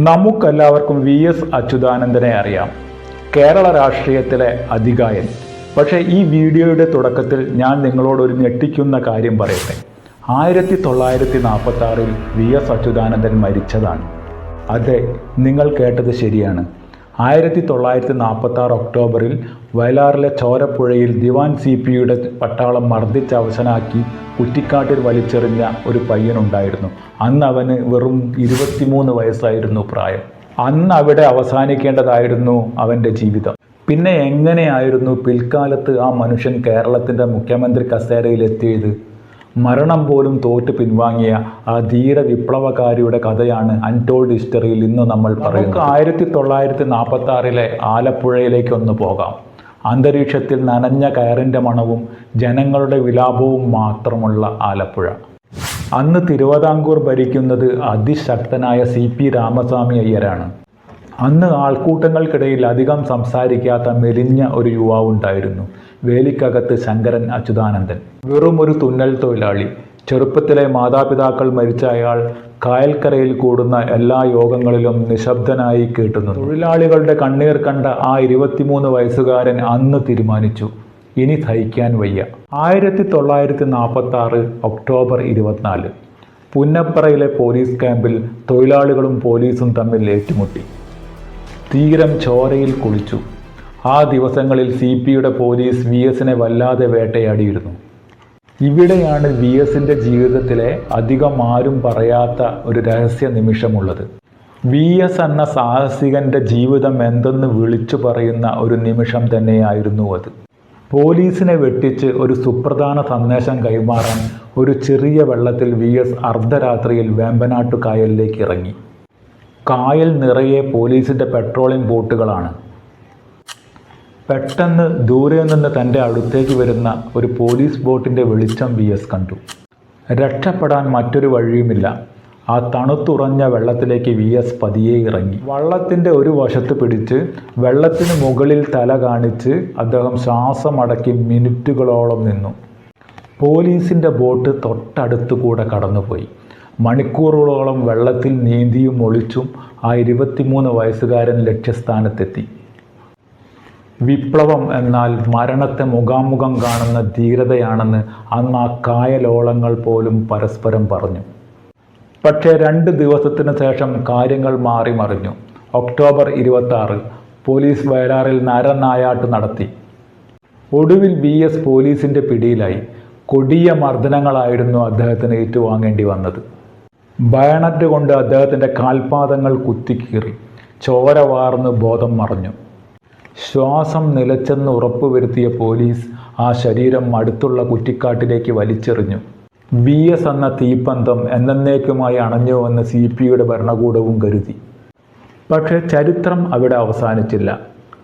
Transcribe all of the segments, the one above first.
നമുക്കെല്ലാവർക്കും വി.എസ്. അച്യുതാനന്ദനെ അറിയാം, കേരള രാഷ്ട്രീയത്തിലെ അതികായൻ. പക്ഷേ ഈ വീഡിയോയുടെ തുടക്കത്തിൽ ഞാൻ നിങ്ങളോട് ഒരു ഞെട്ടിക്കുന്ന കാര്യം പറയട്ടെ. 1946 വി.എസ്. അച്യുതാനന്ദൻ മരിച്ചതാണ്. അതെ, നിങ്ങൾ കേട്ടത് ശരിയാണ്. 1946 ഒക്ടോബറിൽ വയലാറിലെ ചോരപ്പുഴയിൽ ദിവാൻ CPയുടെ പട്ടാളം മർദ്ദിച്ച് അവശനാക്കി കുറ്റിക്കാട്ടിൽ വലിച്ചെറിഞ്ഞ ഒരു പയ്യനുണ്ടായിരുന്നു. അന്ന് അവന് വെറും 23 വയസ്സായിരുന്നു പ്രായം. അന്ന് അവിടെ അവസാനിക്കേണ്ടതായിരുന്നു അവൻ്റെ ജീവിതം. പിന്നെ എങ്ങനെയായിരുന്നു പിൽക്കാലത്ത് ആ മനുഷ്യൻ കേരളത്തിൻ്റെ മുഖ്യമന്ത്രി കസേരയിലെത്തിയത്? മരണം പോലും തോറ്റ് പിൻവാങ്ങിയ ആ ധീര വിപ്ലവകാരിയുടെ കഥയാണ് അൺടോൾഡ് ഹിസ്റ്ററിയിൽ ഇന്ന് നമ്മൾ പറയുന്നത്. 1946 ആലപ്പുഴയിലേക്കൊന്ന് പോകാം. അന്തരീക്ഷത്തിൽ നനഞ്ഞ കയറിൻ്റെ മണവും ജനങ്ങളുടെ വിലാപവും മാത്രമുള്ള ആലപ്പുഴ. അന്ന് തിരുവിതാംകൂർ ഭരിക്കുന്നത് അതിശക്തനായ CP രാമസ്വാമി അയ്യരാണ്. അന്ന് ആൾക്കൂട്ടങ്ങൾക്കിടയിൽ അധികം സംസാരിക്കാത്ത മെലിഞ്ഞ ഒരു യുവാവുണ്ടായിരുന്നു. വേലിക്കകത്ത് ശങ്കരൻ അച്യുതാനന്ദൻ. വെറും ഒരു തുന്നൽ തൊഴിലാളി. ചെറുപ്പത്തിലെ മാതാപിതാക്കൾ മരിച്ച അയാൾ കായൽക്കരയിൽ കൂടുന്ന എല്ലാ യോഗങ്ങളിലും നിശബ്ദനായി കേട്ടുന്നു. തൊഴിലാളികളുടെ കണ്ണീർ കണ്ട ആ 23 വയസ്സുകാരൻ അന്ന് തീരുമാനിച്ചു, ഇനി സഹിക്കാൻ വയ്യ. 1946 ഒക്ടോബർ 24 പുന്നപ്പറയിലെ പോലീസ് ക്യാമ്പിൽ തൊഴിലാളികളും പോലീസും തമ്മിൽ ഏറ്റുമുട്ടി. തീരം ചോരയിൽ കുളിച്ചു. ആ ദിവസങ്ങളിൽ CPയുടെ പോലീസ് VSനെ വല്ലാതെ വേട്ടയാടിയിരുന്നു. ഇവിടെയാണ് VSന്റെ ജീവിതത്തിലെ അധികം ആരും പറയാത്ത ഒരു രഹസ്യ നിമിഷമുള്ളത്. VS എന്ന സാഹസികന്റെ ജീവിതം എന്തെന്ന് വിളിച്ചു പറയുന്ന ഒരു നിമിഷം തന്നെയായിരുന്നു അത്. പോലീസിനെ വെട്ടിച്ച് ഒരു സുപ്രധാന സന്ദേശം കൈമാറാൻ ഒരു ചെറിയ വെള്ളത്തിൽ VS അർദ്ധരാത്രിയിൽ വേമ്പനാട്ടു കായലിലേക്ക് ഇറങ്ങി. കായൽ നിറയെ പോലീസിൻ്റെ പെട്രോളിംഗ് ബോട്ടുകളാണ്. പെട്ടെന്ന് ദൂരെ നിന്ന് തൻ്റെ അടുത്തേക്ക് വരുന്ന ഒരു പോലീസ് ബോട്ടിൻ്റെ വെളിച്ചം VS കണ്ടു. രക്ഷപ്പെടാൻ മറ്റൊരു വഴിയുമില്ല. ആ തണുത്തുറഞ്ഞ വെള്ളത്തിലേക്ക് VS പതിയെ ഇറങ്ങി. വള്ളത്തിൻ്റെ ഒരു വശത്ത് പിടിച്ച് വെള്ളത്തിന് മുകളിൽ തല കാണിച്ച് അദ്ദേഹം ശ്വാസമടക്കി മിനിറ്റുകളോളം നിന്നു. പോലീസിൻ്റെ ബോട്ട് തൊട്ടടുത്തുകൂടെ കടന്നുപോയി. മണിക്കൂറുകളോളം വെള്ളത്തിൽ നീന്തിയും ഒളിച്ചും ആ 23 വയസ്സുകാരൻ ലക്ഷ്യസ്ഥാനത്തെത്തി. വിപ്ലവം എന്നാൽ മരണത്തെ മുഖാമുഖം കാണുന്ന ധീരതയാണെന്ന് അന്ന് ആ കായലോളങ്ങൾ പോലും പരസ്പരം പറഞ്ഞു. പക്ഷേ 2 ദിവസത്തിന് ശേഷം കാര്യങ്ങൾ മാറി മറിഞ്ഞു. ഒക്ടോബർ 26 പോലീസ് വയലാറിൽ നരനായാട്ട് നടത്തി. ഒടുവിൽ VS പോലീസിൻ്റെ പിടിയിലായി. കൊടിയ മർദ്ദനങ്ങളായിരുന്നു അദ്ദേഹത്തിന് ഏറ്റുവാങ്ങേണ്ടി വന്നത്. ബയണറ്റ് കൊണ്ട് അദ്ദേഹത്തിൻ്റെ കാൽപാദങ്ങൾ കുത്തിക്കീറി. ചോര വാർന്ന് ബോധം മറഞ്ഞു. ശ്വാസം നിലച്ചെന്ന് ഉറപ്പുവരുത്തിയ പോലീസ് ആ ശരീരം അടുത്തുള്ള കുറ്റിക്കാട്ടിലേക്ക് വലിച്ചെറിഞ്ഞു. VS എന്ന തീപ്പന്തം എന്നേക്കുമായി അണഞ്ഞുവെന്ന് CPയുടെ ഭരണകൂടവും കരുതി. പക്ഷേ ചരിത്രം അവിടെ അവസാനിച്ചില്ല.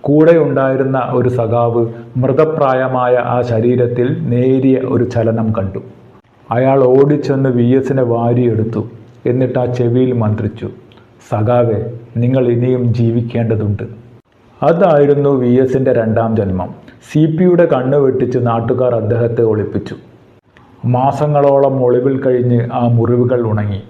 കൂടെ ഉണ്ടായിരുന്ന ഒരു സഖാവ് മൃതപ്രായമായ ആ ശരീരത്തിൽ നേരിയ ഒരു ചലനം കണ്ടു. അയാൾ ഓടിച്ചെന്ന് VSനെ വാരിയെടുത്തു. എന്നിട്ട് ആ ചെവിയിൽ മന്ത്രിച്ചു, സഖാവേ, നിങ്ങൾ ഇനിയും ജീവിക്കേണ്ടതുണ്ട്. അതായിരുന്നു VSന്റെ 2ാം ജന്മം. CPയുടെ കണ്ണ് വെട്ടിച്ച് നാട്ടുകാർ അദ്ദേഹത്തെ ഒളിപ്പിച്ചു. മാസങ്ങളോളം ഒളിവിൽ കഴിഞ്ഞ് ആ മുറിവുകൾ ഉണങ്ങി.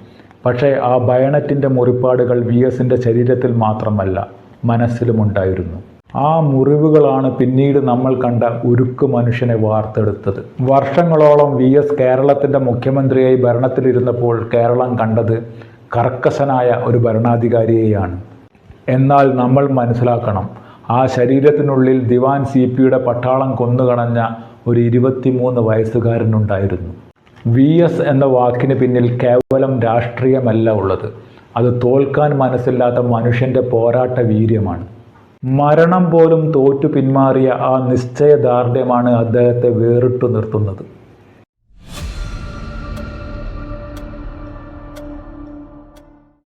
പക്ഷേ ആ ബയണറ്റിൻ്റെ മുറിപ്പാടുകൾ VSന്റെ ശരീരത്തിൽ മാത്രമല്ല, മനസ്സിലുമുണ്ടായിരുന്നു. ആ മുറിവുകളാണ് പിന്നീട് നമ്മൾ കണ്ട ഉരുക്ക് മനുഷ്യനെ വാർത്തെടുത്തത്. വർഷങ്ങളോളം VS കേരളത്തിൻ്റെ മുഖ്യമന്ത്രിയായി ഭരണത്തിലിരുന്നപ്പോൾ കേരളം കണ്ടത് കർക്കശനായ ഒരു ഭരണാധികാരിയെയാണ്. എന്നാൽ നമ്മൾ മനസ്സിലാക്കണം, ആ ശരീരത്തിനുള്ളിൽ ദിവാൻ CPയുടെ പട്ടാളം കൊന്നുകളഞ്ഞ ഒരു 23 വയസ്സുകാരനുണ്ടായിരുന്നു. VS എന്ന വാക്കിന് പിന്നിൽ കേവലം രാഷ്ട്രീയമല്ല ഉള്ളത്. അത് തോൽക്കാൻ മനസ്സില്ലാത്ത മനുഷ്യൻ്റെ പോരാട്ട വീര്യമാണ്. മരണം പോലും തോറ്റു പിന്മാറിയ ആ നിശ്ചയദാർഢ്യമാണ് അദ്ദേഹത്തെ വേറിട്ടു നിർത്തുന്നത്.